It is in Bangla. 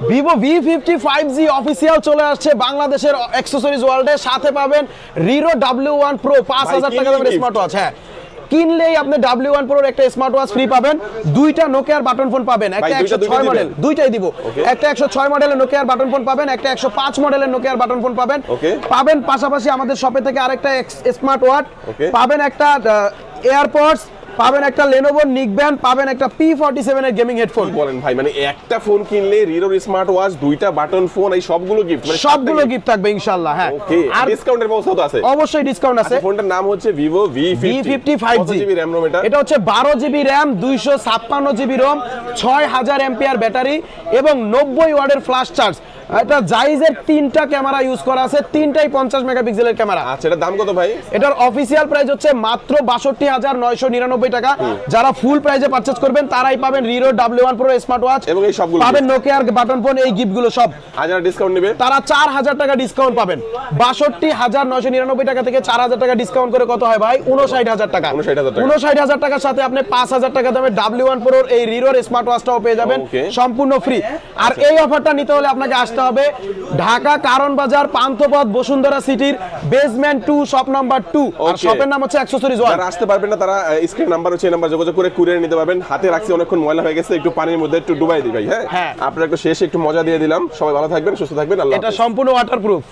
Vivo V50 5G অফিসিয়াল চলে আসছে বাংলাদেশের অ্যাকসেসরিজ ওয়ার্ল্ডে। সাথে পাবেন Riro W1 Pro 5000 টাকা দামের স্মার্ট ওয়াচ। হ্যাঁ, কিনলেই আপনি W1 Pro এর একটা স্মার্ট ওয়াচ ফ্রি পাবেন, দুইটা নোকিয়ার বাটন ফোন পাবেন, একটা 106 মডেল, দুইটাই দিব। একটা 106 মডেলের নোকিয়ার বাটন ফোন পাবেন, একটা 105 মডেলের নোকিয়ার বাটন ফোন পাবেন। পাবেন পাশাপাশি আমাদের শপে থেকে আরেকটা স্মার্ট ওয়াচ পাবেন, একটা এয়ারপডস পাবেন, একটা Lenovo Nickband পাবেন, একটা P47 এর গেমিং হেডফোন। বলেন ভাই, মানে একটা ফোন কিনলে Riro স্মার্ট ওয়াচ, দুইটা বাটন ফোন, এই সবগুলো গিফট, মানে সবগুলো গিফট থাকবে ইনশাআল্লাহ। হ্যাঁ, ওকে, আর ডিসকাউন্টের ব্যবস্থা তো আছে? অবশ্যই ডিসকাউন্ট আছে। ফোনটার নাম হচ্ছে Vivo V50 5G। কত জিবি র‍্যাম রম এটা? এটা হচ্ছে 12 GB RAM, 256 GB ROM, 6000 ampere battery এবং 90 ওয়াটের ফ্ল্যাশ চার্জ। এটা জাইজের তিনটা ক্যামেরা ইউজ করা আছে, তিনটাই 50 মেগাপিক্সেলের ক্যামেরা। আচ্ছা, এটার দাম কত ভাই? এটার অফিশিয়াল প্রাইস হচ্ছে মাত্র ৬২,৯৯৯ টাকা। যারা ফুল প্রাইসে পারচেজ করবেন তারাই পাবেন Riro W1 Pro smart watch এবং এই সবগুলো পাবেন, নোকিয়ার বাটন ফোন, এই গিফটগুলো সব। আর যারা ডিসকাউন্ট নেবে তারা 4000 টাকা ডিসকাউন্ট পাবেন। ৬২,৯৯৯ টাকা থেকে 4000 টাকা ডিসকাউন্ট করে কত হয় ভাই? ৫৯,০০০ টাকা। ৫৯,০০০ টাকার সাথে আপনি ৫০০০ টাকা দামের W1 Pro এই Riro স্মার্ট ওয়াচটাও পেয়ে যাবেন সম্পূর্ণ ফ্রি। আর এই অফারটা নিতে হলে আপনাকে আসতে হবে ঢাকা কারণ বাজার, পান্থপথ, বসুন্ধরা সিটির বেসমেন্ট 2 শপ নাম্বার 2। আর শপের নাম হচ্ছে অ্যাকসেসরিজ ওয়ার্ল্ড। যারা আসতে পারবেন না তারা স্ক্রিন নাম্বার হচ্ছে, এই নাম্বার যোগাযোগ করে কুরিয়ার নিতে পারবেন। হাতে রাখছি অনেকক্ষণ ময়লা হয়ে গেছে, একটু পানির মধ্যে একটু ডুবাই দিই ভাই। হ্যাঁ, আপনারা একটু শেষে একটু মজা দিয়ে দিলাম। সবাই ভালো থাকবেন, সুস্থ থাকবেন, আল্লাহ হাফেজ। এটা সম্পূর্ণ ওয়াটারপ্রুফ।